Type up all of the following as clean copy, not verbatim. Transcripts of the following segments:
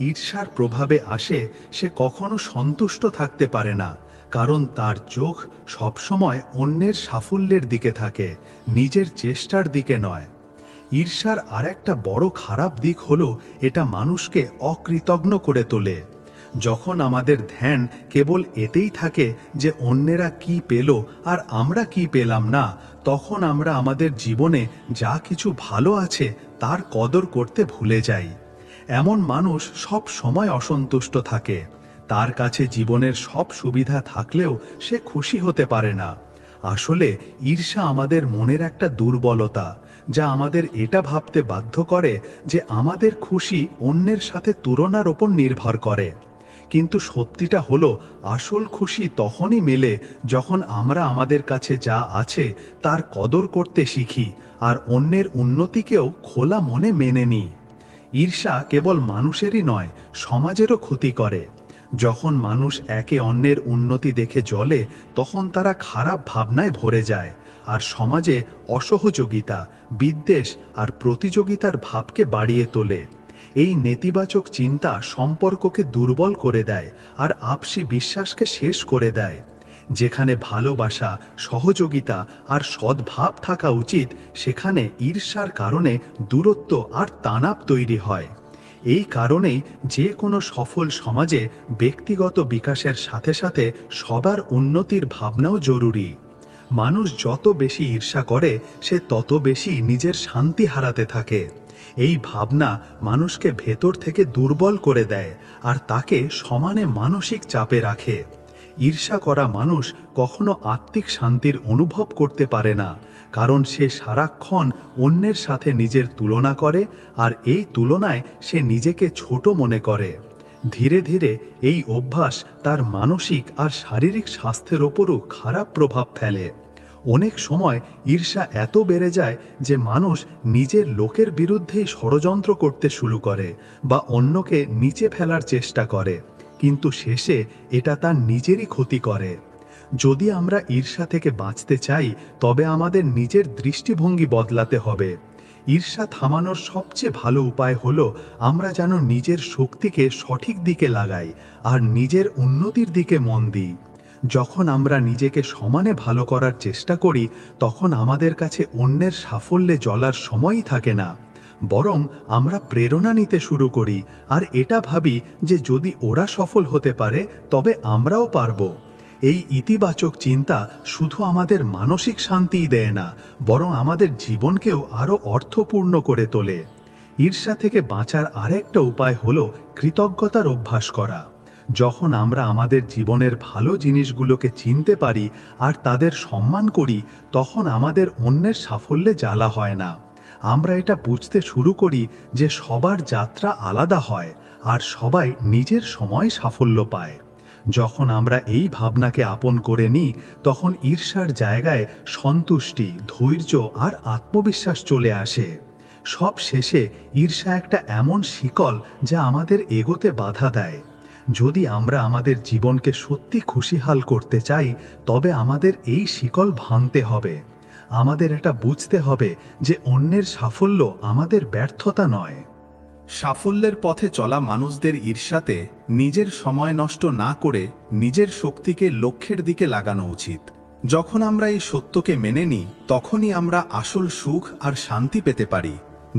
ঈর্ষার প্রভাবে আসে সে কখনো সন্তুষ্ট থাকতে পারে না, কারণ তার চোখ সবসময় অন্যের সাফল্যের দিকে থাকে, নিজের চেষ্টার দিকে নয়। ঈর্ষার আরেকটা বড় খারাপ দিক হলো এটা মানুষকে অকৃতজ্ঞ করে তোলে। যখন আমাদের ধ্যান কেবল এতেই থাকে যে অন্যেরা কি পেল আর আমরা কি পেলাম না, তখন আমরা আমাদের জীবনে যা কিছু ভালো আছে তার কদর করতে ভুলে যাই। এমন মানুষ সব সময় অসন্তুষ্ট থাকে, তার কাছে জীবনের সব সুবিধা থাকলেও সে খুশি হতে পারে না। আসলে ঈর্ষা আমাদের মনের একটা দুর্বলতা, যা আমাদের এটা ভাবতে বাধ্য করে যে আমাদের খুশি অন্যের সাথে তুলনার ওপর নির্ভর করে। কিন্তু সত্যিটা হলো, আসল খুশি তখনই মেলে যখন আমরা আমাদের কাছে যা আছে তার কদর করতে শিখি আর অন্যের উন্নতিকেও খোলা মনে মেনে নিই। ঈর্ষা কেবল মানুষেরই নয়, সমাজেরও ক্ষতি করে। যখন মানুষ একে অন্যের উন্নতি দেখে জ্বলে, তখন তারা খারাপ ভাবনায় ভরে যায় আর সমাজে অসহযোগিতা, বিদ্বেষ আর প্রতিযোগিতার ভাবকে বাড়িয়ে তোলে। এই নেতিবাচক চিন্তা সম্পর্ককে দুর্বল করে দেয় আর আপসী বিশ্বাসকে শেষ করে দেয়। যেখানে ভালোবাসা, সহযোগিতা আর সদ্ভাব থাকা উচিত, সেখানে ঈর্ষার কারণে দূরত্ব আর তানাব তৈরি হয়। এই কারণেই যে কোনো সফল সমাজে ব্যক্তিগত বিকাশের সাথে সাথে সবার উন্নতির ভাবনাও জরুরি। মানুষ যত বেশি ঈর্ষা করে, সে তত বেশি নিজের শান্তি হারাতে থাকে। এই ভাবনা মানুষকে ভেতর থেকে দুর্বল করে দেয় আর তাকে সমানে মানসিক চাপে রাখে। ঈর্ষা করা মানুষ কখনো আত্মিক শান্তির অনুভব করতে পারে না, কারণ সে সারাক্ষণ অন্যের সাথে নিজের তুলনা করে আর এই তুলনায় সে নিজেকে ছোট মনে করে। ধীরে ধীরে এই অভ্যাস তার মানসিক আর শারীরিক স্বাস্থ্যের ওপরও খারাপ প্রভাব ফেলে। অনেক সময় ঈর্ষা এত বেড়ে যায় যে মানুষ নিজের লোকের বিরুদ্ধেই ষড়যন্ত্র করতে শুরু করে বা অন্যকে নিচে ফেলার চেষ্টা করে, কিন্তু শেষে এটা তার নিজেরই ক্ষতি করে। যদি আমরা ঈর্ষা থেকে বাঁচতে চাই, তবে আমাদের নিজের দৃষ্টিভঙ্গি বদলাতে হবে। ঈর্ষা থামানোর সবচেয়ে ভালো উপায় হলো আমরা যেন নিজের শক্তিকে সঠিক দিকে লাগাই আর নিজের উন্নতির দিকে মন দিই। যখন আমরা নিজেকে সমানে ভালো করার চেষ্টা করি, তখন আমাদের কাছে অন্যের সাফল্যে জ্বলার সময়ই থাকে না, বরং আমরা প্রেরণা নিতে শুরু করি আর এটা ভাবি যে যদি ওরা সফল হতে পারে তবে আমরাও পারবো। এই ইতিবাচক চিন্তা শুধু আমাদের মানসিক শান্তিই দেয় না, বরং আমাদের জীবনকেও আরো অর্থপূর্ণ করে তোলে। ঈর্ষা থেকে বাঁচার আরেকটা উপায় হলো কৃতজ্ঞতার অভ্যাস করা। যখন আমরা আমাদের জীবনের ভালো জিনিসগুলোকে চিনতে পারি আর তাদের সম্মান করি, তখন আমাদের অন্যের সাফল্যে জ্বালা হয় না। আমরা এটা বুঝতে শুরু করি যে সবার যাত্রা আলাদা হয় আর সবাই নিজের সময় সাফল্য পায়। যখন আমরা এই ভাবনাকে আপন করে নিই, তখন ঈর্ষার জায়গায় সন্তুষ্টি, ধৈর্য আর আত্মবিশ্বাস চলে আসে। সব শেষে ঈর্ষা একটা এমন শিকল যা আমাদের এগোতে বাধা দেয়। যদি আমরা আমাদের জীবনকে সত্যি খুশিহাল করতে চাই, তবে আমাদের এই শিকল ভাঙতে হবে। আমাদের এটা বুঝতে হবে যে অন্যের সাফল্য আমাদের ব্যর্থতা নয়। সাফল্যের পথে চলা মানুষদের ঈর্ষাতে নিজের সময় নষ্ট না করে নিজের শক্তিকে লক্ষ্যের দিকে লাগানো উচিত। যখন আমরা এই সত্যকে মেনে নিই, তখনই আমরা আসল সুখ আর শান্তি পেতে পারি।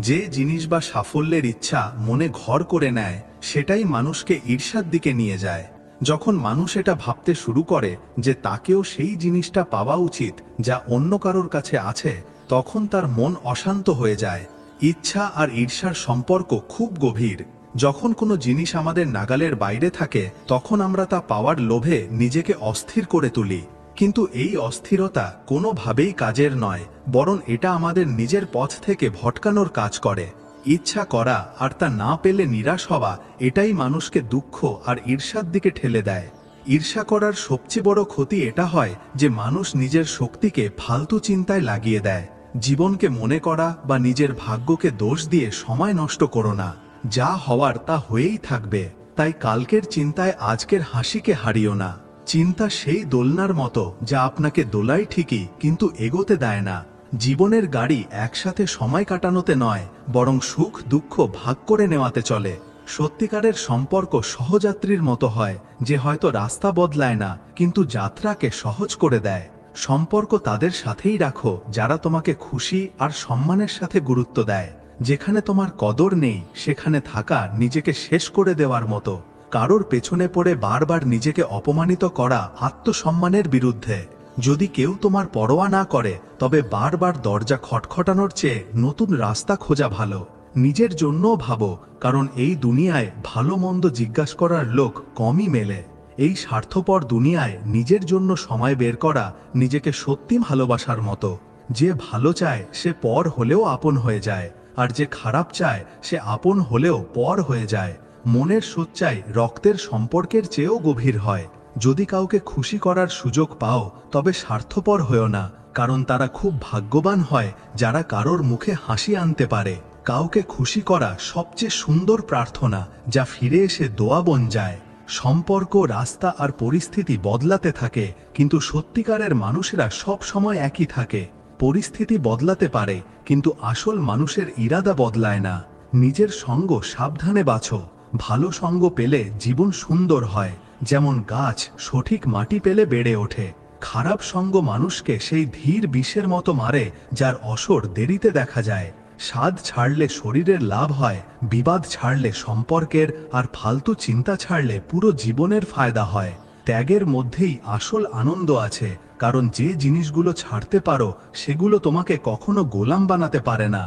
যে জিনিস বা সাফল্যের ইচ্ছা মনে ঘর করে নেয়, সেটাই মানুষকে ঈর্ষার দিকে নিয়ে যায়। যখন মানুষ এটা ভাবতে শুরু করে যে তাকেও সেই জিনিসটা পাওয়া উচিত যা অন্য কারোর কাছে আছে, তখন তার মন অশান্ত হয়ে যায়। ইচ্ছা আর ঈর্ষার সম্পর্ক খুব গভীর। যখন কোনো জিনিস আমাদের নাগালের বাইরে থাকে, তখন আমরা তা পাওয়ার লোভে নিজেকে অস্থির করে তুলি। কিন্তু এই অস্থিরতা কোনোভাবেই কাজের নয়, বরং এটা আমাদের নিজের পথ থেকে ভটকানোর কাজ করে। ইচ্ছা করা আর তা না পেলে নিরাশ হওয়া, এটাই মানুষকে দুঃখ আর ঈর্ষার দিকে ঠেলে দেয়। ঈর্ষা করার সবচেয়ে বড় ক্ষতি এটা হয় যে মানুষ নিজের শক্তিকে ফালতু চিন্তায় লাগিয়ে দেয়। জীবনকে মনে করা বা নিজের ভাগ্যকে দোষ দিয়ে সময় নষ্ট করো না। যা হওয়ার তা হয়েই থাকবে, তাই কালকের চিন্তায় আজকের হাসিকে হারিও না। চিন্তা সেই দোলনার মতো যা আপনাকে দোলায় ঠিকই, কিন্তু এগোতে দেয় না। জীবনের গাড়ি একসাথে সময় কাটানোতে নয়, বরং সুখ দুঃখ ভাগ করে নেওয়াতে চলে। সত্যিকারের সম্পর্ক সহযাত্রীর মতো হয়, যে হয়তো রাস্তা বদলায় না কিন্তু যাত্রাকে সহজ করে দেয়। সম্পর্ক তাদের সাথেই রাখো যারা তোমাকে খুশি আর সম্মানের সাথে গুরুত্ব দেয়। যেখানে তোমার কদর নেই সেখানে থাকা নিজেকে শেষ করে দেওয়ার মতো। কারোর পেছনে পড়ে বারবার নিজেকে অপমানিত করা আত্মসম্মানের বিরুদ্ধে। যদি কেউ তোমার পরোয়া না করে তবে বারবার দরজা খটখটানোর চেয়ে নতুন রাস্তা খোঁজা ভালো। নিজের জন্যও ভাবো, কারণ এই দুনিয়ায় ভালো মন্দ জিজ্ঞাসা করার লোক কমই মেলে। এই স্বার্থপর দুনিয়ায় নিজের জন্য সময় বের করা নিজেকে সত্যি ভালোবাসার মতো। যে ভালো চায় সে পর হলেও আপন হয়ে যায়, আর যে খারাপ চায় সে আপন হলেও পর হয়ে যায়। মনের সচ্চাই রক্তের সম্পর্কের চেয়েও গভীর হয়। যদি কাউকে খুশি করার সুযোগ পাও তবে স্বার্থপর হয়েও না, কারণ তারা খুব ভাগ্যবান হয় যারা কারোর মুখে হাসি আনতে পারে। কাউকে খুশি করা সবচেয়ে সুন্দর প্রার্থনা, যা ফিরে এসে দোয়া বন যায়। সম্পর্ক, রাস্তা আর পরিস্থিতি বদলাতে থাকে, কিন্তু সত্যিকারের মানুষেরা সব সময় একই থাকে। পরিস্থিতি বদলাতে পারে কিন্তু আসল মানুষের ইরাদা বদলায় না। নিজের সঙ্গ সাবধানে বাছো। ভালো সঙ্গ পেলে জীবন সুন্দর হয়, যেমন গাছ সঠিক মাটি পেলে বেড়ে ওঠে। খারাপ সঙ্গ মানুষকে সেই ধীর বিষের মতো মারে, যার অসর দেরিতে দেখা যায়। স্বাদ ছাড়লে শরীরের লাভ হয়, বিবাদ ছাড়লে সম্পর্কের, আর ফালতু চিন্তা ছাড়লে পুরো জীবনের ফায়দা হয়। ত্যাগের মধ্যেই আসল আনন্দ আছে, কারণ যে জিনিসগুলো ছাড়তে পারো সেগুলো তোমাকে কখনো গোলাম বানাতে পারে না।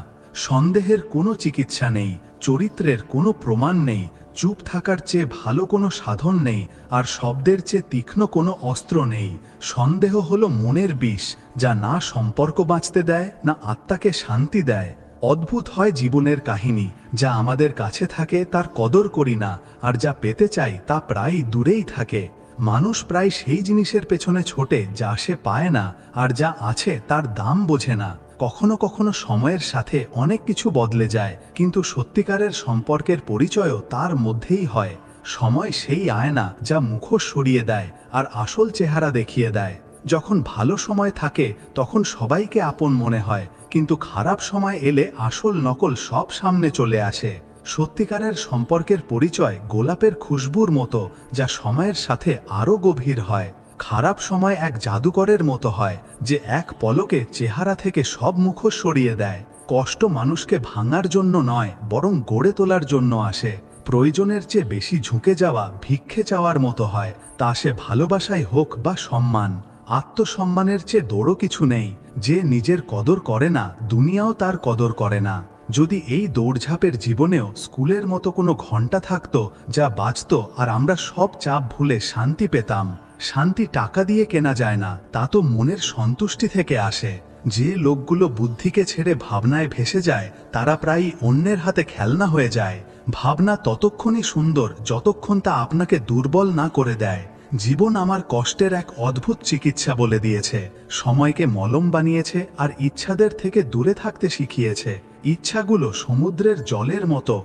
সন্দেহের কোনো চিকিৎসা নেই, চরিত্রের কোনো প্রমাণ নেই, চুপ থাকার চেয়ে ভালো কোনো সাধন নেই, আর শব্দের চেয়ে তীক্ষ্ণ কোনো অস্ত্র নেই। সন্দেহ হলো মনের বিষ, যা না সম্পর্ক বাঁচতে দেয় না আত্মাকে শান্তি দেয়। অদ্ভুত হয় জীবনের কাহিনী, যা আমাদের কাছে থাকে তার কদর করি না, আর যা পেতে চাই তা প্রায় দূরেই থাকে। মানুষ প্রায় সেই জিনিসের পেছনে ছোটে যা সে পায় না, আর যা আছে তার দাম বোঝে না। কখনো কখনো সময়ের সাথে অনেক কিছু বদলে যায়, কিন্তু সত্যিকারের সম্পর্কের পরিচয়ও তার মধ্যেই হয়। সময় সেই আয়না যা মুখোশ সরিয়ে দেয় আর আসল চেহারা দেখিয়ে দেয়। যখন ভালো সময় থাকে তখন সবাইকে আপন মনে হয়, কিন্তু খারাপ সময় এলে আসল নকল সব সামনে চলে আসে। সত্যিকারের সম্পর্কের পরিচয় গোলাপের খুশবুর মতো, যা সময়ের সাথে আরও গভীর হয়। খারাপ সময় এক জাদুকরের মতো হয়, যে এক পলকে চেহারা থেকে সব মুখোশ সরিয়ে দেয়। কষ্ট মানুষকে ভাঙার জন্য নয়, বরং গড়ে তোলার জন্য আসে। প্রয়োজনের চেয়ে বেশি ঝুঁকে যাওয়া ভিক্ষে চাওয়ার মতো হয়, তা সে ভালোবাসাই হোক বা সম্মান। আত্মসম্মানের চেয়ে দৌড়ো কিছু নেই। যে নিজের কদর করে না, দুনিয়াও তার কদর করে না। যদি এই দৌড়ঝাঁপের জীবনেও স্কুলের মতো কোনো ঘন্টা থাকতো যা বাজতো আর আমরা সব চাপ ভুলে শান্তি পেতাম। শান্তি টাকা দিয়ে কেনা যায় না, তা তো মনের সন্তুষ্টি থেকে আসে। যে লোকগুলো বুদ্ধিকে ছেড়ে ভাবনায় ভেসে যায় তারা প্রায়ই অন্যের হাতে খেলনা হয়ে যায়। ভাবনা ততক্ষণই সুন্দর যতক্ষণ তা আপনাকে দুর্বল না করে দেয়। জীবন আমার কষ্টের এক অদ্ভুত চিকিৎসা বলে দিয়েছে। সময়কে মলম বানিয়েছে আর ইচ্ছাদের থেকে দূরে থাকতে শিখিয়েছে। ইচ্ছাগুলো সমুদ্রের জলের মতো,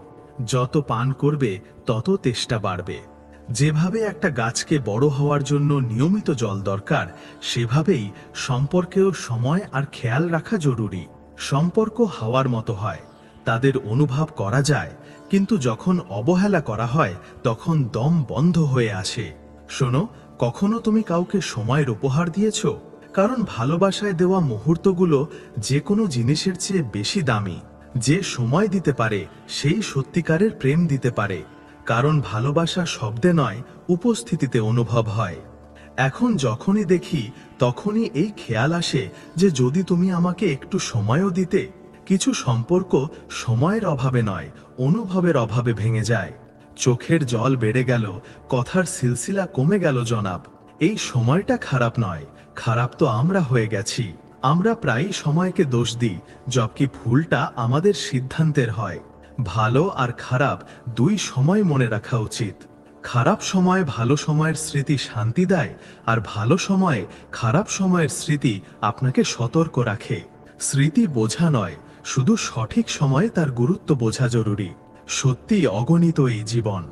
যত পান করবে তত তেষ্টা বাড়বে। যেভাবে একটা গাছকে বড় হওয়ার জন্য নিয়মিত জল দরকার, সেভাবেই সম্পর্কেও সময় আর খেয়াল রাখা জরুরি। সম্পর্ক হাওয়ার মতো হয়, তাদের অনুভব করা যায়, কিন্তু যখন অবহেলা করা হয় তখন দম বন্ধ হয়ে আসে। শোনো, কখনো তুমি কাউকে সময়ের উপহার দিয়েছ? কারণ ভালোবাসায় দেওয়া মুহূর্তগুলো যে কোনো জিনিসের চেয়ে বেশি দামি। যে সময় দিতে পারে সেই সত্যিকারের প্রেম দিতে পারে, কারণ ভালোবাসা শব্দে নয়, উপস্থিতিতে অনুভব হয়। এখন যখনই দেখি তখনই এই খেয়াল আসে যে যদি তুমি আমাকে একটু সময়ও দিতে। কিছু সম্পর্ক সময়ের অভাবে নয়, অনুভবের অভাবে ভেঙে যায়। চোখের জল বেড়ে গেল, কথার সিলসিলা কমে গেল জনাব। এই সময়টা খারাপ নয়, খারাপ তো আমরা হয়ে গেছি। আমরা প্রায়ই সময়কে দোষ দিই, জবকি ভুলটা আমাদের সিদ্ধান্তের হয়। ভালো আর খারাপ দুই সময় মনে রাখা উচিত। খারাপ সময় ভালো সময়ের স্মৃতি শান্তি দেয়, আর ভালো সময়ে খারাপ সময়ের স্মৃতি আপনাকে সতর্ক রাখে। স্মৃতি বোঝা নয়, শুধু সঠিক সময়ে তার গুরুত্ব বোঝা জরুরি। সত্যি অগণিত এই জীবন।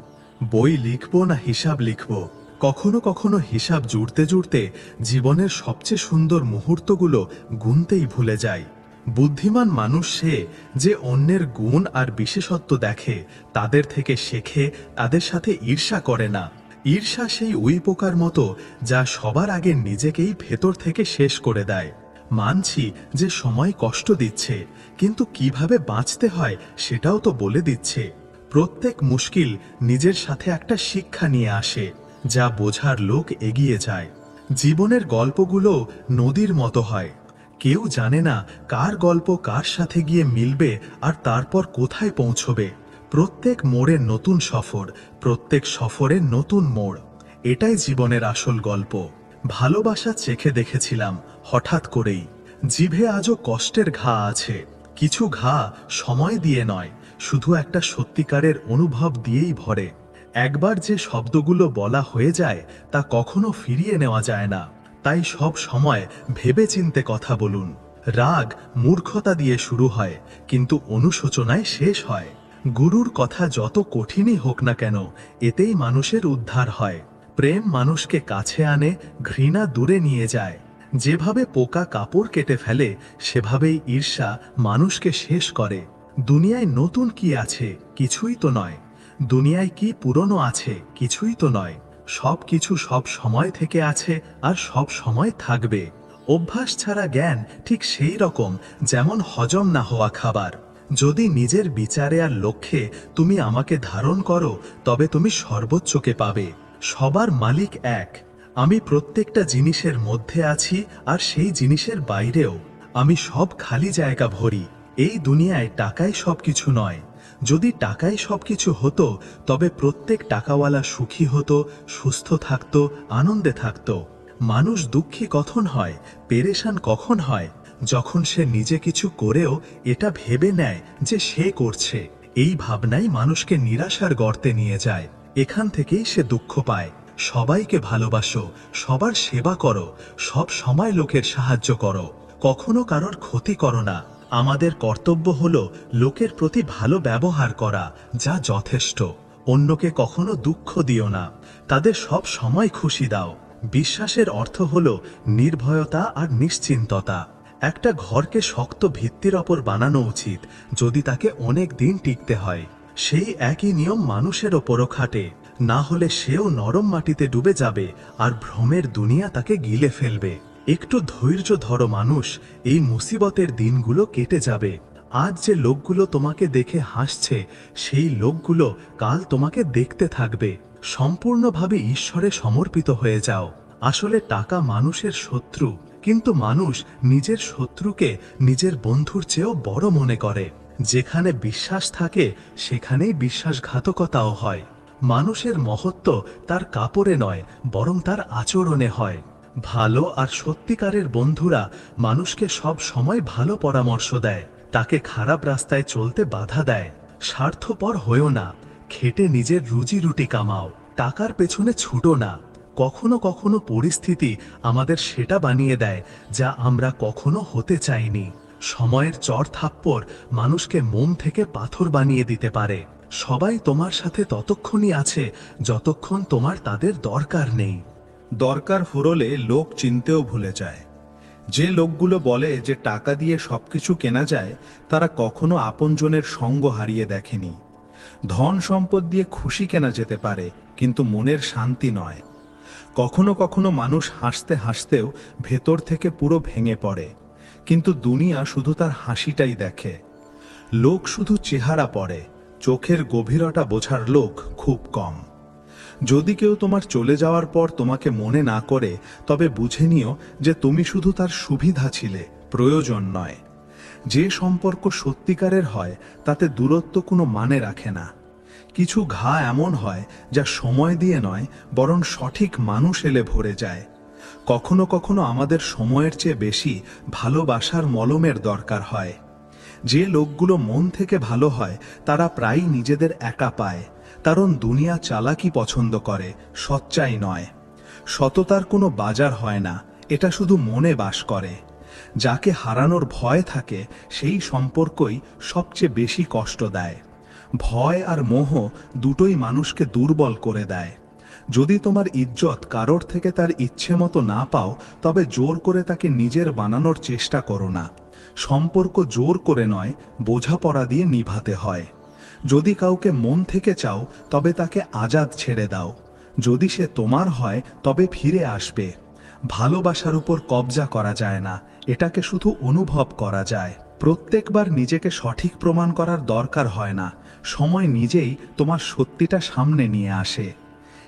বই লিখব না হিসাব লিখব? কখনো কখনো হিসাব জুড়তে জুড়তে জীবনের সবচেয়ে সুন্দর মুহূর্তগুলো গুনতেই ভুলে যাই। বুদ্ধিমান মানুষ সে যে অন্যের গুণ আর বিশেষত্ব দেখে, তাদের থেকে শেখে, তাদের সাথে ঈর্ষা করে না। ঈর্ষা সেই উই পোকার মতো যা সবার আগে নিজেকেই ভেতর থেকে শেষ করে দেয়। মানছি যে সময় কষ্ট দিচ্ছে, কিন্তু কিভাবে বাঁচতে হয় সেটাও তো বলে দিচ্ছে। প্রত্যেক মুশকিল নিজের সাথে একটা শিক্ষা নিয়ে আসে, যা বোঝার লোক এগিয়ে যায়। জীবনের গল্পগুলো নদীর মতো হয়, কেউ জানে না কার গল্প কার সাথে গিয়ে মিলবে আর তারপর কোথায় পৌঁছবে। প্রত্যেক মোড়ে নতুন সফর, প্রত্যেক সফরে নতুন মোড়। এটাই জীবনের আসল গল্প। ভালোবাসা চেখে দেখেছিলাম হঠাৎ করেই। জিভে আজও কষ্টের ঘা আছে, কিছু ঘা সময় দিয়ে নয়, শুধু একটা সত্যিকারের অনুভব দিয়েই ভরে। একবার যে শব্দগুলো বলা হয়ে যায় তা কখনো ফিরিয়ে নেওয়া যায় না। তাই সব সময় ভেবেচিন্তে কথা বলুন। রাগ মূর্খতা দিয়ে শুরু হয়, কিন্তু অনুশোচনায় শেষ হয়। গুরুর কথা যত কঠিনই হোক না কেন, এতেই মানুষের উদ্ধার হয়। প্রেম মানুষকে কাছে আনে, ঘৃণা দূরে নিয়ে যায়। যেভাবে পোকা কাপড় কেটে ফেলে, সেভাবেই ঈর্ষা মানুষকে শেষ করে। দুনিয়ায় নতুন কি আছে? কিছুই তো নয়। দুনিয়ায় কি পুরনো আছে? কিছুই তো নয়। সব কিছু সব সময় থেকে আছে আর সব সময় থাকবে। অভ্যাস ছাড়া জ্ঞান ঠিক সেই রকম যেমন হজম না হওয়া খাবার। যদি নিজের বিচারে আর লক্ষ্যে তুমি আমাকে ধারণ করো, তবে তুমি সর্বোচ্চকে পাবে। সবার মালিক এক। আমি প্রত্যেকটা জিনিসের মধ্যে আছি আর সেই জিনিসের বাইরেও। আমি সব খালি জায়গা ভরি। এই দুনিয়ায় টাকাই সবকিছু নয়। যদি টাকাই সবকিছু হতো, তবে প্রত্যেক টাকাওয়ালা সুখী হতো, সুস্থ থাকতো, আনন্দে থাকতো। মানুষ দুঃখী কখন হয়, পেরেশান কখন হয়? যখন সে নিজে কিছু করেও এটা ভেবে নেয় যে সে করছে। এই ভাবনাই মানুষকে নিরাশার গর্তে নিয়ে যায়। এখান থেকেই সে দুঃখ পায়। সবাইকে ভালোবাসো, সবার সেবা করো, সব সময় লোকের সাহায্য করো, কখনো কারোর ক্ষতি করো না। আমাদের কর্তব্য হলো লোকের প্রতি ভালো ব্যবহার করা, যা যথেষ্ট। অন্যকে কখনো দুঃখ দিও না, তাদের সব সময় খুশি দাও। বিশ্বাসের অর্থ হলো নির্ভয়তা আর নিশ্চিন্ততা। একটা ঘরকে শক্ত ভিত্তির ওপর বানানো উচিত, যদি তাকে অনেক দিন টিকতে হয়। সেই একই নিয়ম মানুষের ওপরও খাটে, না হলে সেও নরম মাটিতে ডুবে যাবে আর ভ্রমের দুনিয়া তাকে গিলে ফেলবে। একটু ধৈর্য ধরো মানুষ, এই মুসিবতের দিনগুলো কেটে যাবে। আজ যে লোকগুলো তোমাকে দেখে হাসছে, সেই লোকগুলো কাল তোমাকে দেখতে থাকবে। সম্পূর্ণভাবে ঈশ্বরে সমর্পিত হয়ে যাও। আসলে টাকা মানুষের শত্রু, কিন্তু মানুষ নিজের শত্রুকে নিজের বন্ধুর চেয়েও বড় মনে করে। যেখানে বিশ্বাস থাকে, সেখানেই বিশ্বাসঘাতকতাও হয়। মানুষের মহত্ব তার কাপড়ে নয়, বরং তার আচরণে হয়। ভালো আর সত্যিকারের বন্ধুরা মানুষকে সব সময় ভালো পরামর্শ দেয়, তাকে খারাপ রাস্তায় চলতে বাধা দেয়। স্বার্থপর হয়েও না, খেটে নিজের রুজি রুটি কামাও, টাকার পেছনে ছুটো না। কখনো কখনো পরিস্থিতি আমাদের সেটা বানিয়ে দেয় যা আমরা কখনো হতে চাইনি। সময়ের চড় থাপ্পড় মানুষকে মন থেকে পাথর বানিয়ে দিতে পারে। সবাই তোমার সাথে ততক্ষণই আছে যতক্ষণ তোমার তাদের দরকার নেই। দরকার ফুরোলে লোক চিনতেও ভুলে যায়। যে লোকগুলো বলে যে টাকা দিয়ে সবকিছু কেনা যায়, তারা কখনো আপনজনের সঙ্গ হারিয়ে দেখেনি। ধন সম্পদ দিয়ে খুশি কেনা যেতে পারে, কিন্তু মনের শান্তি নয়। কখনো কখনো মানুষ হাসতে হাসতেও ভেতর থেকে পুরো ভেঙে পড়ে, কিন্তু দুনিয়া শুধু তার হাসিটাই দেখে। লোক শুধু চেহারা পড়ে, চোখের গভীরতা বোঝার লোক খুব কম। যদি কেউ তোমার চলে যাওয়ার পর তোমাকে মনে না করে, তবে বুঝে নিও যে তুমি শুধু তার সুবিধা ছিলে, প্রয়োজন নয়। যে সম্পর্ক সত্যিকারের হয়, তাতে দূরত্ব কোনো মানে রাখে না। কিছু ঘা এমন হয় যা সময় দিয়ে নয়, বরং সঠিক মানুষ এলে ভরে যায়। কখনো কখনো আমাদের সময়ের চেয়ে বেশি ভালোবাসার মলমের দরকার হয়। যে লোকগুলো মন থেকে ভালো হয়, তারা প্রায়ই নিজেদের একা পায়, কারণ দুনিয়া চালাকি পছন্দ করে, সচ্চাই নয়। সততার কোনো বাজার হয় না, এটা শুধু মনে বাস করে। যাকে হারানোর ভয় থাকে, সেই সম্পর্কই সবচেয়ে বেশি কষ্ট দেয়। ভয় আর মোহ দুটোই মানুষকে দুর্বল করে দেয়। যদি তোমার ইজ্জত কারোর থেকে তার ইচ্ছে মতো না পাও, তবে জোর করে তাকে নিজের বানানোর চেষ্টা করো না। সম্পর্ক জোর করে নয়, বোঝাপড়া দিয়ে নিভাতে হয়। যদি কাউকে মন থেকে চাও তবে তাকে আজাদ ছেড়ে দাও। যদি সে তোমার হয় তবে ফিরে আসবে। ভালোবাসার উপর কবজা করা যায় না, এটাকে শুধু অনুভব করা যায়। প্রত্যেকবার নিজেকে সঠিক প্রমাণ করার দরকার হয় না, সময় নিজেই তোমার সত্যিটা সামনে নিয়ে আসে।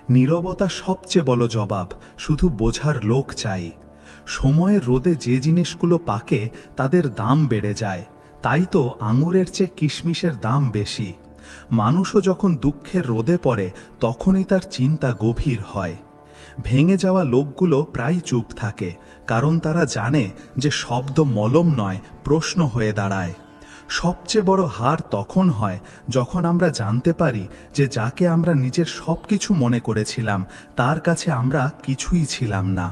নীরবতা সবচেয়ে বড় জবাব, শুধু বোঝার লোক চাই। সময়ের রোদে যে জিনিসগুলো পাকে তাদের দাম বেড়ে যায়, তাই তো আঙুরের চেয়ে কিশমিশের দাম বেশি। মানুষও যখন দুঃখের রোদে পড়ে তখনই তার চিন্তা গভীর হয়। ভেঙে যাওয়া লোকগুলো প্রায় চুপ থাকে, কারণ তারা জানে যে শব্দ মলম নয়, প্রশ্ন হয়ে দাঁড়ায়। সবচেয়ে বড় হার তখন হয় যখন আমরা জানতে পারি যে যাকে আমরা নিজের সব কিছু মনে করেছিলাম তার কাছে আমরা কিছুই ছিলাম না।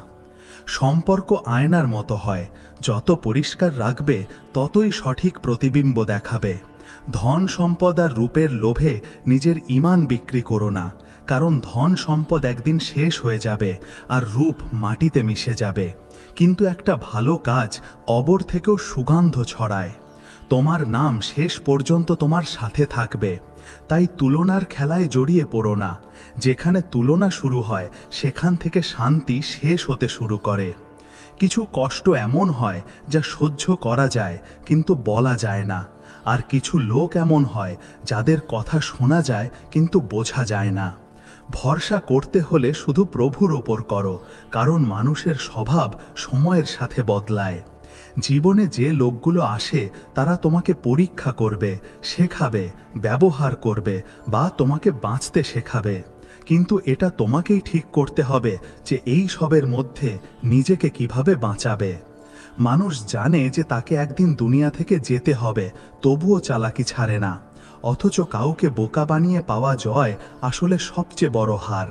সম্পর্ক আয়নার মতো হয়, যত পরিষ্কার রাখবে ততই সঠিক প্রতিবিম্ব দেখাবে। ধন সম্পদ আর রূপের লোভে নিজের ঈমান বিক্রি করো না, কারণ ধন সম্পদ একদিন শেষ হয়ে যাবে আর রূপ মাটিতে মিশে যাবে। কিন্তু একটা ভালো কাজ অবর থেকেও সুগন্ধ ছড়ায়। তোমার নাম শেষ পর্যন্ত তোমার সাথে থাকবে। তাই তুলনার খেলায় জড়িয়ে পড়ো না। যেখানে তুলনা শুরু হয় সেখান থেকে শান্তি শেষ হতে শুরু করে। কিছু কষ্ট এমন হয় যা সহ্য করা যায় কিন্তু বলা যায় না, আর কিছু লোক এমন হয় যাদের কথা শোনা যায় কিন্তু বোঝা যায় না। ভরসা করতে হলে শুধু প্রভুর ওপর করো, কারণ মানুষের স্বভাব সময়ের সাথে বদলায়। জীবনে যে লোকগুলো আসে তারা তোমাকে পরীক্ষা করবে, শেখাবে, ব্যবহার করবে বা তোমাকে বাঁচতে শেখাবে। কিন্তু এটা তোমাকেই ঠিক করতে হবে যে এই সবের মধ্যে নিজেকে কিভাবে বাঁচাবে। মানুষ জানে যে তাকে একদিন দুনিয়া থেকে যেতে হবে, তবুও চালাকি ছাড়ে না। অথচ কাউকে বোকা বানিয়ে পাওয়া জয় আসলে সবচেয়ে বড় হার।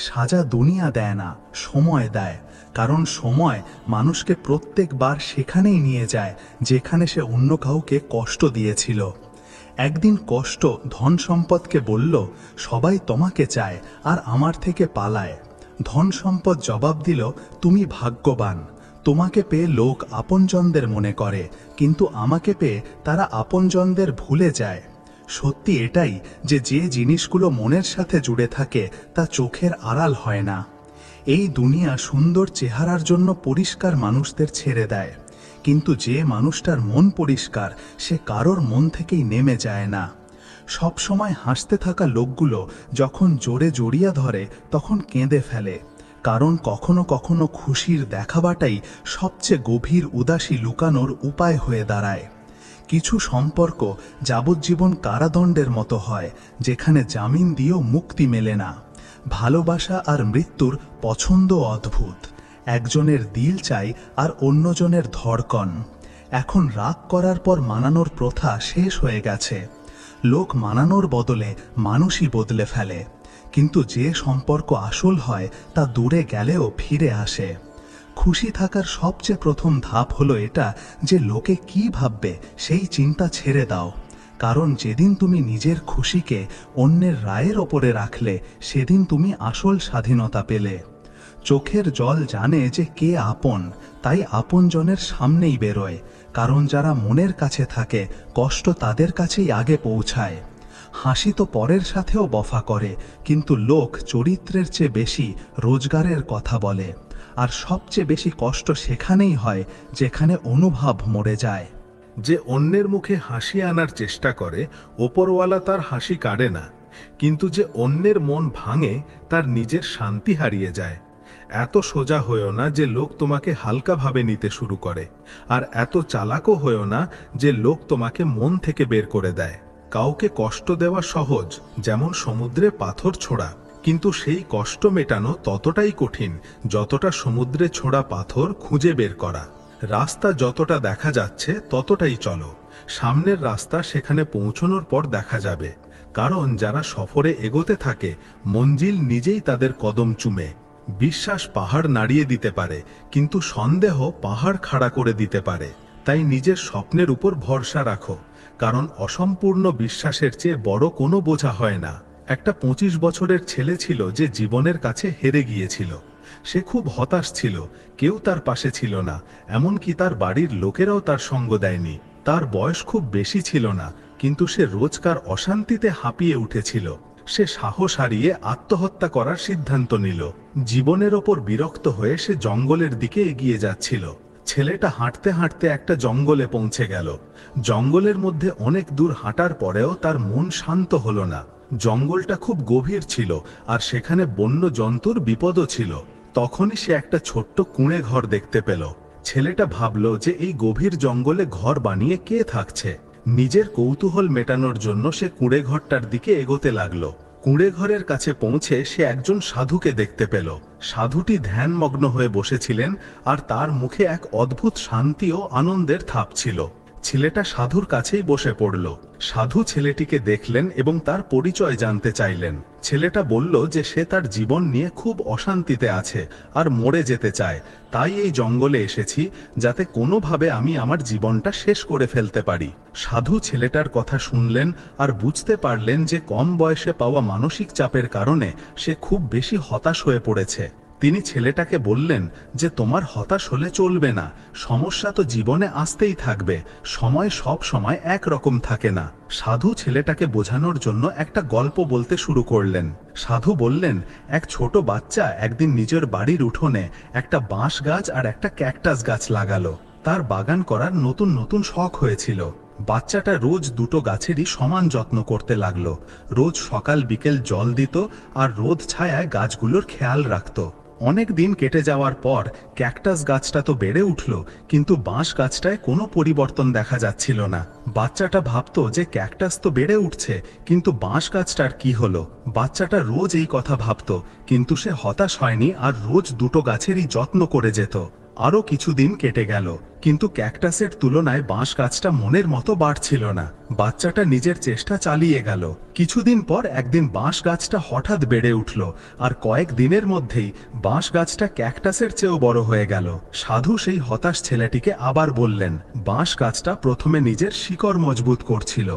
সাজা দুনিয়া দেয় না, সময় দেয়, কারণ সময় মানুষকে প্রত্যেকবার সেখানেই নিয়ে যায় যেখানে সে অন্য কাউকে কষ্ট দিয়েছিল। একদিন কষ্ট ধন সম্পদকে বলল, সবাই তোমাকে চায় আর আমার থেকে পালায়। ধন সম্পদ জবাব দিল, তুমি ভাগ্যবান। তোমাকে পেয়ে লোক আপনজনদের মনে করে, কিন্তু আমাকে পেয়ে তারা আপনজনদের ভুলে যায়। সত্যি এটাই যে যে জিনিসগুলো মনের সাথে জুড়ে থাকে তা চোখের আড়াল হয় না। এই দুনিয়া সুন্দর চেহারার জন্য পরিষ্কার মানুষদের ছেড়ে দেয়, কিন্তু যে মানুষটার মন পরিষ্কার সে কারোর মন থেকেই নেমে যায় না। সব সময় হাসতে থাকা লোকগুলো যখন জোরে জড়িয়ে ধরে তখন কেঁদে ফেলে, কারণ কখনো কখনো খুশির দেখাবাটাই সবচেয়ে গভীর উদাসী লুকানোর উপায় হয়ে দাঁড়ায়। কিছু সম্পর্ক যাবজ্জীবন কারাদণ্ডের মতো হয়, যেখানে জামিন দিয়েও মুক্তি মেলে না। ভালোবাসা আর মৃত্যুর পছন্দ অদ্ভুত, একজনের দিল চাই আর অন্যজনের ধড়কন। এখন রাগ করার পর মানানোর প্রথা শেষ হয়ে গেছে। লোক মানানোর বদলে মানুষই বদলে ফেলে, কিন্তু যে সম্পর্ক আসল হয় তা দূরে গেলেও ফিরে আসে। খুশি থাকার সবচেয়ে প্রথম ধাপ হলো এটা যে লোকে কি ভাববে সেই চিন্তা ছেড়ে দাও, কারণ যেদিন তুমি নিজের খুশিকে অন্যের রায়ের ওপরে রাখলে সেদিন তুমি আসল স্বাধীনতা পেলে। চোখের জল জানে যে কে আপন, তাই আপনজনের সামনেই বেরোয়, কারণ যারা মনের কাছে থাকে কষ্ট তাদের কাছেই আগে পৌঁছায়। হাসি তো পরের সাথেও বফা করে, কিন্তু লোক চরিত্রের চেয়ে বেশি রোজগারের কথা বলে। আর সবচেয়ে বেশি কষ্ট সেখানেই হয় যেখানে অনুভব মরে যায়। যে অন্যের মুখে হাসি আনার চেষ্টা করে ওপরওয়ালা তার হাসি কাড়ে না, কিন্তু যে অন্যের মন ভাঙে তার নিজের শান্তি হারিয়ে যায়। এত সোজা হয়েও না যে লোক তোমাকে হালকাভাবে নিতে শুরু করে, আর এত চালাকও হয়েও না যে লোক তোমাকে মন থেকে বের করে দেয়। কাউকে কষ্ট দেওয়া সহজ, যেমন সমুদ্রে পাথর ছোড়া, কিন্তু সেই কষ্ট মেটানো ততটাই কঠিন যতটা সমুদ্রে ছোড়া পাথর খুঁজে বের করা। রাস্তা যতটা দেখা যাচ্ছে ততটাই চলো, সামনের রাস্তা সেখানে পৌঁছানোর পর দেখা যাবে। কারণ যারা সফরে এগোতে থাকে মঞ্জিল নিজেই তাদের কদম চুমে। বিশ্বাস পাহাড় নাড়িয়ে দিতে পারে, কিন্তু সন্দেহ পাহাড় খাড়া করে দিতে পারে। তাই নিজের স্বপ্নের উপর ভরসা রাখো, কারণ অসম্পূর্ণ বিশ্বাসের চেয়ে বড় কোনো বোঝা হয় না। একটা 25 বছরের ছেলে ছিল যে জীবনের কাছে হেরে গিয়েছিল। সে খুব হতাশ ছিল, কেউ তার পাশে ছিল না, এমনকি তার বাড়ির লোকেরাও তার সঙ্গ দেয়নি। তার বয়স খুব বেশি ছিল না, কিন্তু সে রোজকার অশান্তিতে হাঁপিয়ে উঠেছিল। সে সাহস হারিয়ে আত্মহত্যা করার সিদ্ধান্ত নিল। জীবনের ওপর বিরক্ত হয়ে সে জঙ্গলের দিকে এগিয়ে যাচ্ছিল। ছেলেটা হাঁটতে হাঁটতে একটা জঙ্গলে পৌঁছে গেল। জঙ্গলের মধ্যে অনেক দূর হাঁটার পরেও তার মন শান্ত হলো না। জঙ্গলটা খুব গভীর ছিল, আর সেখানে বন্য জন্তুর বিপদও ছিল। তখনই সে একটা ছোট্ট কুঁড়ে ঘর দেখতে পেল। ছেলেটা ভাবল যে এই গভীর জঙ্গলে ঘর বানিয়ে কে থাকছে। নিজের কৌতূহল মেটানোর জন্য সে কুঁড়ে ঘরটার দিকে এগোতে লাগলো। কুঁড়ে ঘরের কাছে পৌঁছে সে একজন সাধুকে দেখতে পেল। সাধুটি ধ্যানমগ্ন হয়ে বসেছিলেন, আর তার মুখে এক অদ্ভুত শান্তি ও আনন্দের ছাপ ছিল। ছেলেটা সাধুর কাছেই বসে পড়ল। সাধু ছেলেটিকে দেখলেন এবং তার পরিচয় জানতে চাইলেন। ছেলেটা বলল যে সে তার জীবন নিয়ে খুব অশান্তিতে আছে আর মরে যেতে চায়। তাই এই জঙ্গলে এসেছি, যাতে কোনোভাবে আমি আমার জীবনটা শেষ করে ফেলতে পারি। সাধু ছেলেটার কথা শুনলেন আর বুঝতে পারলেন যে কম বয়সে পাওয়া মানসিক চাপের কারণে সে খুব বেশি হতাশ হয়ে পড়েছে। তিনি ছেলেটাকে বললেন যে তোমার হতাশ হলে চলবে না, সমস্যা তো জীবনে আসতেই থাকবে, সময় সব সময় একরকম থাকে না। সাধু ছেলেটাকে বোঝানোর জন্য একটা গল্প বলতে শুরু করলেন। সাধু বললেন, এক ছোট বাচ্চা একদিন নিজের বাড়ির উঠোনে একটা বাঁশ গাছ আর একটা ক্যাকটাস গাছ লাগালো। তার বাগান করার নতুন নতুন শখ হয়েছিল। বাচ্চাটা রোজ দুটো গাছেরই সমান যত্ন করতে লাগলো। রোজ সকাল বিকেল জল দিত আর রোদ ছায়ায় গাছগুলোর খেয়াল রাখত। অনেক দিন কেটে যাওয়ার পর ক্যাকটাস গাছটা তো বেড়ে উঠল, কিন্তু বাঁশ গাছটায় কোনো পরিবর্তন দেখা যাচ্ছিল না। বাচ্চাটা ভাবতো যে ক্যাকটাস তো বেড়ে উঠছে, কিন্তু বাঁশ গাছটার কি হলো? বাচ্চাটা রোজ এই কথা ভাবতো, কিন্তু সে হতাশ হয়নি আর রোজ দুটো গাছেরই যত্ন করে যেত। আরও কিছুদিন কেটে গেল, কিন্তু ক্যাকটাসের তুলনায় বাঁশ গাছটা মনের মতো বাড়ছিল না। বাচ্চাটা নিজের চেষ্টা চালিয়ে গেল। কিছুদিন পর একদিন বাঁশ গাছটা হঠাৎ বেড়ে উঠল, আর কয়েক দিনের মধ্যেই বাঁশ গাছটা ক্যাকটাসের চেয়েও বড় হয়ে গেল। সাধু সেই হতাশ ছেলেটিকে আবার বললেন, বাঁশ গাছটা প্রথমে নিজের শিকড় মজবুত করছিল,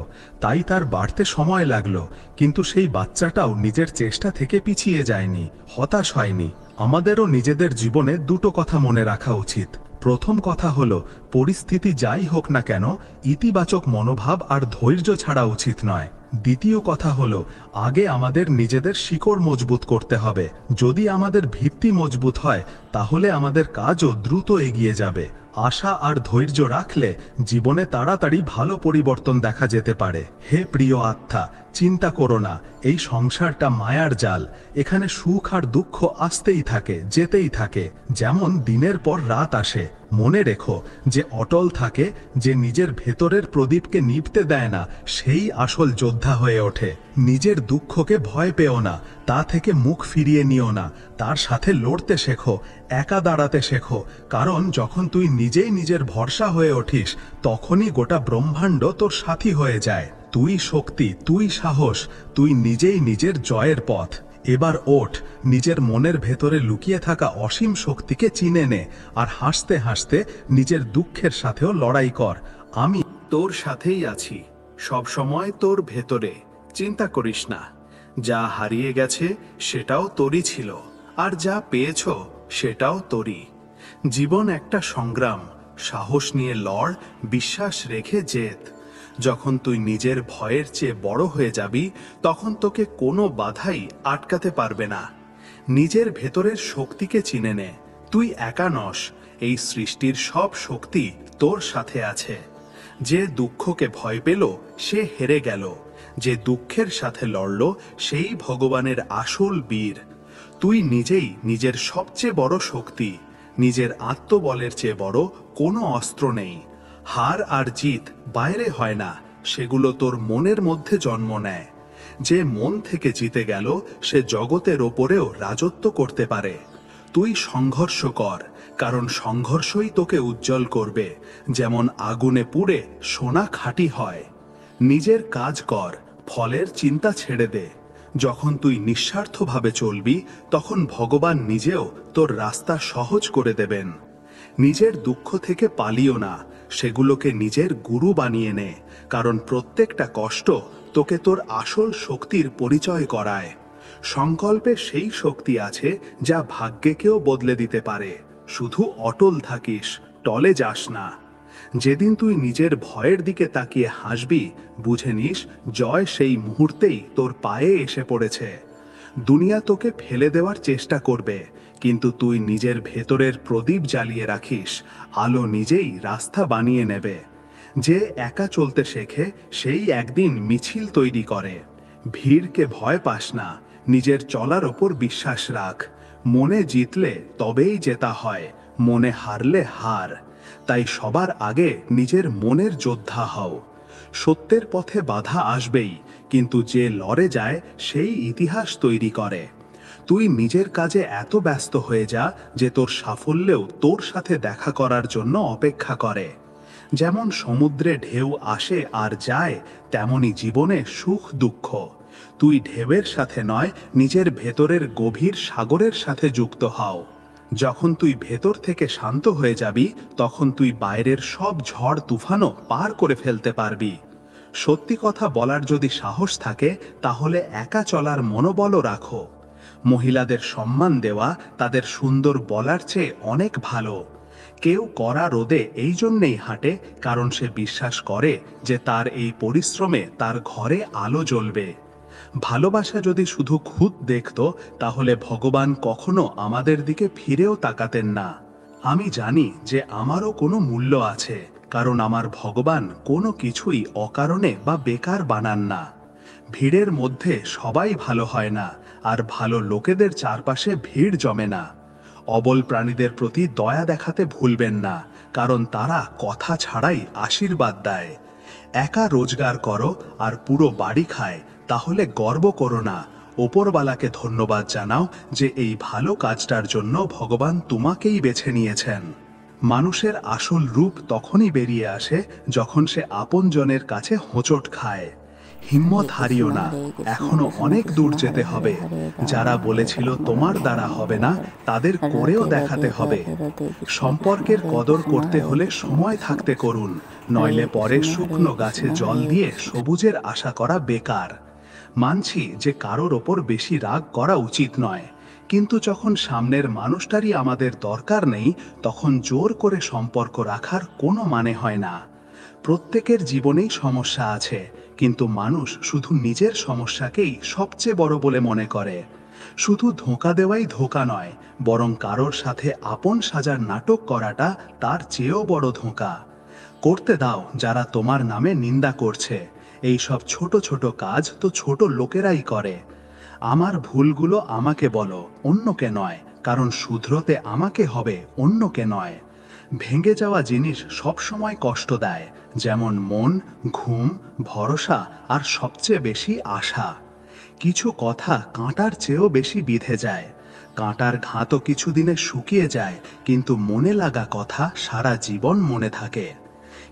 তাই তার বাড়তে সময় লাগলো, কিন্তু সেই বাচ্চাটাও নিজের চেষ্টা থেকে পিছিয়ে যায়নি, হতাশ হয়নি। আমাদেরও নিজেদের জীবনে দুটো কথা মনে রাখা উচিত। প্রথম কথা হলো, পরিস্থিতি যাই হোক না কেন, ইতিবাচক মনোভাব আর ধৈর্য ছাড়া উচিত নয়। দ্বিতীয় কথা হলো, আগে আমাদের নিজেদের শিকড় মজবুত করতে হবে। যদি আমাদের ভিত্তি মজবুত হয়, তাহলে আমাদের কাজও দ্রুত এগিয়ে যাবে। আশা আর ধৈর্য রাখলে জীবনে তাড়াতাড়ি ভালো পরিবর্তন দেখা যেতে পারে। হে প্রিয় আত্মা, চিন্তা করো না, এই সংসারটা মায়ার জাল। এখানে সুখ আর দুঃখ আসতেই থাকে, যেতেই থাকে, যেমন দিনের পর রাত আসে। মনে রেখো, যে অটল থাকে, যে নিজের ভেতরের প্রদীপকে নিভতে দেয় না, সেই আসল যোদ্ধা হয়ে ওঠে। নিজের দুঃখকে ভয় পেও না, তা থেকে মুখ ফিরিয়ে নিও না, তার সাথে লড়তে শেখো, একা দাঁড়াতে শেখো। কারণ যখন তুই নিজেই নিজের ভরসা হয়ে ওঠিস, তখনই গোটা ব্রহ্মাণ্ড তোর সাথী হয়ে যায়। তুই শক্তি, তুই সাহস, তুই নিজেই নিজের জয়ের পথ। এবার ওঠ, নিজের মনের ভেতরে লুকিয়ে থাকা অসীম শক্তিকে চিনে নে, আর হাসতে হাসতে নিজের দুঃখের সাথেও লড়াই কর। আমি তোর সাথেই আছি, সব সময় তোর ভেতরে। চিন্তা করিস না, যা হারিয়ে গেছে সেটাও তোরই ছিল, আর যা পেয়েছ সেটাও তোরই। জীবন একটা সংগ্রাম, সাহস নিয়ে লড়, বিশ্বাস রেখে জেত। যখন তুই নিজের ভয়ের চেয়ে বড় হয়ে যাবি, তখন তোকে কোনো বাধাই আটকাতে পারবে না। নিজের ভেতরের শক্তিকে চিনে নে, তুই একা নস, এই সৃষ্টির সব শক্তি তোর সাথে আছে। যে দুঃখকে ভয় পেল সে হেরে গেল, যে দুঃখের সাথে লড়ল সেই ভগবানের আসল বীর। তুই নিজেই নিজের সবচেয়ে বড় শক্তি, নিজের আত্মবলের চেয়ে বড় কোনো অস্ত্র নেই। হার আর জিত বাইরে হয় না, সেগুলো তোর মনের মধ্যে জন্ম নেয়। যে মন থেকে জিতে গেল সে জগতের ওপরেও রাজত্ব করতে পারে। তুই সংঘর্ষ কর, কারণ সংঘর্ষই তোকে উজ্জ্বল করবে। যেমন আগুনে পুড়ে সোনা খাঁটি হয়। নিজের কাজ কর, ফলের চিন্তা ছেড়ে দে। যখন তুই নিঃস্বার্থভাবে চলবি, তখন ভগবান নিজেও তোর রাস্তা সহজ করে দেবেন। নিজের দুঃখ থেকে পালিও না, সেগুলোকে নিজের গুরু বানিয়ে নে, কারণ প্রত্যেকটা কষ্ট তোকে তোর আসল শক্তির পরিচয় করায়। সংকল্পে সেই শক্তি আছে যা ভাগ্যকেও বদলে দিতে পারে। শুধু অটল থাকিস, টলে যাস না। যেদিন তুই নিজের ভয়ের দিকে তাকিয়ে হাসবি, বুঝে নিস জয় সেই মুহূর্তেই তোর পায়ে এসে পড়েছে। দুনিয়া তোকে ফেলে দেওয়ার চেষ্টা করবে, কিন্তু তুই নিজের ভেতরের প্রদীপ জ্বালিয়ে রাখিস, আলো নিজেই রাস্তা বানিয়ে নেবে। যে একা চলতে শেখে সেই একদিন মিছিল তৈরি করে। ভিড়কে ভয় পাস না, নিজের চলার ওপর বিশ্বাস রাখ। মনে জিতলে তবেই জেতা হয়, মনে হারলে হার। তাই সবার আগে নিজের মনের যোদ্ধা হও। সত্যের পথে বাধা আসবেই, কিন্তু যে লড়ে যায় সেই ইতিহাস তৈরি করে। তুই নিজের কাজে এত ব্যস্ত হয়ে যা যে তোর সাফল্যেও তোর সাথে দেখা করার জন্য অপেক্ষা করে। যেমন সমুদ্রে ঢেউ আসে আর যায়, তেমনি জীবনে সুখ দুঃখ। তুই ঢেউয়ের সাথে নয়, নিজের ভেতরের গভীর সাগরের সাথে যুক্ত হও। যখন তুই ভেতর থেকে শান্ত হয়ে যাবি, তখন তুই বাইরের সব ঝড় তুফানও পার করে ফেলতে পারবি। সত্যি কথা বলার যদি সাহস থাকে, তাহলে একা চলার মনোবলও রাখো। মহিলাদের সম্মান দেওয়া তাদের সুন্দর বলার চেয়ে অনেক ভালো। কেউ কড়া রোদে এই জন্যেই হাঁটে, কারণ সে বিশ্বাস করে যে তার এই পরিশ্রমে তার ঘরে আলো জ্বলবে। ভালোবাসা যদি শুধু খুদ দেখত, তাহলে ভগবান কখনো আমাদের দিকে ফিরেও তাকাতেন না। আমি জানি যে আমারও কোনো মূল্য আছে, কারণ আমার ভগবান কোনো কিছুই অকারণে বা বেকার বানান না। ভিড়ের মধ্যে সবাই ভালো হয় না, আর ভালো লোকেদের চারপাশে ভিড় জমে না। অবল প্রাণীদের প্রতি দয়া দেখাতে ভুলবেন না, কারণ তারা কথা ছাড়াই আশীর্বাদ দেয়। একা রোজগার করো আর পুরো বাড়ি খায়, তাহলে গর্ব করো না। ওপরওয়ালাকে ধন্যবাদ জানাও যে এই ভালো কাজটার জন্য ভগবান তোমাকেই বেছে নিয়েছেন। মানুষের আসল রূপ তখনই বেরিয়ে আসে যখন সে আপনজনের কাছে হোঁচট খায়। হিম্মত হারিও না, এখনো অনেক দূর যেতে হবে। যারা বলেছিল তোমার দ্বারা হবে না, তাদের করেও দেখাতে হবে। সম্পর্কের কদর করতে হলে সময় থাকতে করুন, নইলে পরে শুকনো গাছে জল দিয়ে সবুজের আশা করা বেকার। মানছি যে কারোর ওপর বেশি রাগ করা উচিত নয়, কিন্তু যখন সামনের মানুষটারই আমাদের দরকার নেই, তখন জোর করে সম্পর্ক রাখার কোনো মানে হয় না। প্রত্যেকের জীবনেই সমস্যা আছে, কিন্তু মানুষ শুধু নিজের সমস্যাকেই সবচেয়ে বড় বলে মনে করে। শুধু ধোঁকা দেওয়াই ধোঁকা নয়, বরং কারোর সাথে আপন সাজার নাটক করাটা তার চেয়েও বড় ধোঁকা। করতে দাও যারা তোমার নামে নিন্দা করছে। এই সব ছোট ছোট কাজ তো ছোট লোকেরাই করে। আমার ভুলগুলো আমাকে বলো, অন্যকে নয়, কারণ শুধরোতে আমাকে হবে, অন্যকে নয়। ভেঙে যাওয়া জিনিস সবসময় কষ্ট দেয়, যেমন মন, ঘুম, ভরসা আর সবচেয়ে বেশি আশা। কিছু কথা কাঁটার চেয়েও বেশি বিঁধে যায়। কাঁটার ঘাতও কিছুদিনে শুকিয়ে যায়, কিন্তু মনে লাগা কথা সারা জীবন মনে থাকে।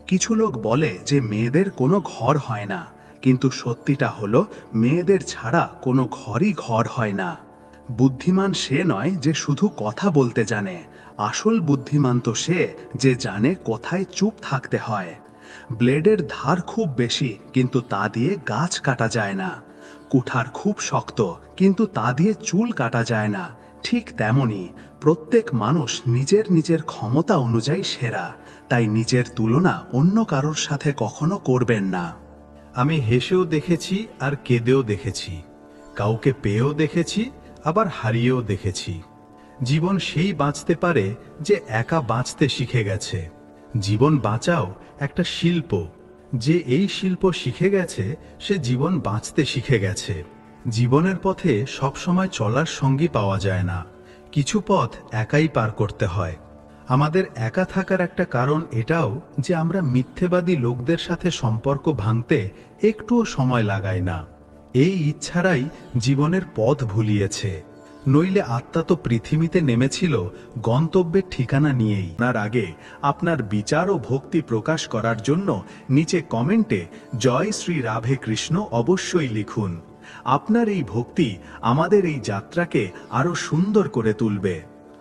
কিছু লোক বলে যে মেয়েদের কোনো ঘর হয় না, কিন্তু সত্যিটা হলো মেয়েদের ছাড়া কোনো ঘরই ঘর হয় না। বুদ্ধিমান সে নয় যে শুধু কথা বলতে জানে, আসল বুদ্ধিমান তো সে যে জানে কোথায় চুপ থাকতে হয়। ব্লেডের ধার খুব বেশি, কিন্তু তা দিয়ে গাছ কাটা যায় না। কুঠার খুব শক্ত, কিন্তু তা দিয়ে চুল কাটা যায় না। ঠিক তেমনি প্রত্যেক মানুষ নিজের নিজের ক্ষমতা অনুযায়ী সেরা, তাই নিজের তুলনা অন্য কারোর সাথে কখনো করবেন না। আমি হেসেও দেখেছি আর কেঁদেও দেখেছি, কাউকে পেয়েও দেখেছি, আবার হারিয়েও দেখেছি। জীবন সেই বাঁচতে পারে যে একা বাঁচতে শিখে গেছে। জীবন বাঁচাও একটা শিল্প, যে এই শিল্প শিখে গেছে সে জীবন বাঁচতে শিখে গেছে। জীবনের পথে সবসময় চলার সঙ্গী পাওয়া যায় না, কিছু পথ একাই পার করতে হয়। আমাদের একা থাকার একটা কারণ এটাও যে আমরা মিথ্যেবাদী লোকদের সাথে সম্পর্ক ভাঙতে একটুও সময় লাগাই না। এই ইচ্ছারাই জীবনের পথ ভুলিয়েছে, নইলে আত্মা তো পৃথিবীতে নেমেছিল গন্তব্যের ঠিকানা নিয়েই। আপনার আগে আপনার বিচার ও ভক্তি প্রকাশ করার জন্য নিচে কমেন্টে জয় শ্রী রাধে কৃষ্ণ অবশ্যই লিখুন। আপনার এই ভক্তি আমাদের এই যাত্রাকে আরো সুন্দর করে তুলবে।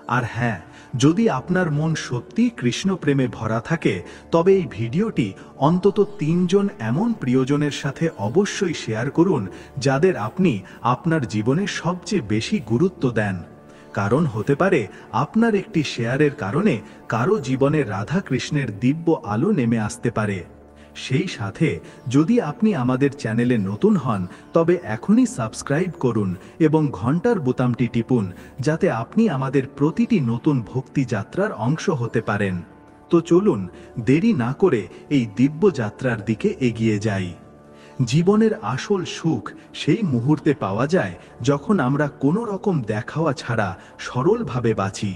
আর হ্যাঁ, যদি আপনার মন সত্যিই কৃষ্ণ প্রেমে ভরা থাকে তবে এই ভিডিওটি অন্তত 3 জন এমন প্রিয়জনের সাথে অবশ্যই শেয়ার করুন যাদের আপনি আপনার জীবনে সবচেয়ে বেশি গুরুত্ব দেন। কারণ হতে পারে আপনার একটি শেয়ারের কারণে কারো জীবনে রাধা কৃষ্ণের দিব্য আলো নেমে আসতে পারে। সেই সাথে যদি আপনি আমাদের চ্যানেলে নতুন হন তবে এখনই সাবস্ক্রাইব করুন এবং ঘন্টার বোতামটি টিপুন যাতে আপনি আমাদের প্রতিটি নতুন ভক্তি যাত্রার অংশ হতে পারেন। তো চলুন দেরি না করে এই দিব্য যাত্রার দিকে এগিয়ে যাই। জীবনের আসল সুখ সেই মুহূর্তে পাওয়া যায় যখন আমরা কোনো রকম দেখাওয়া ছাড়া সরলভাবে বাঁচি।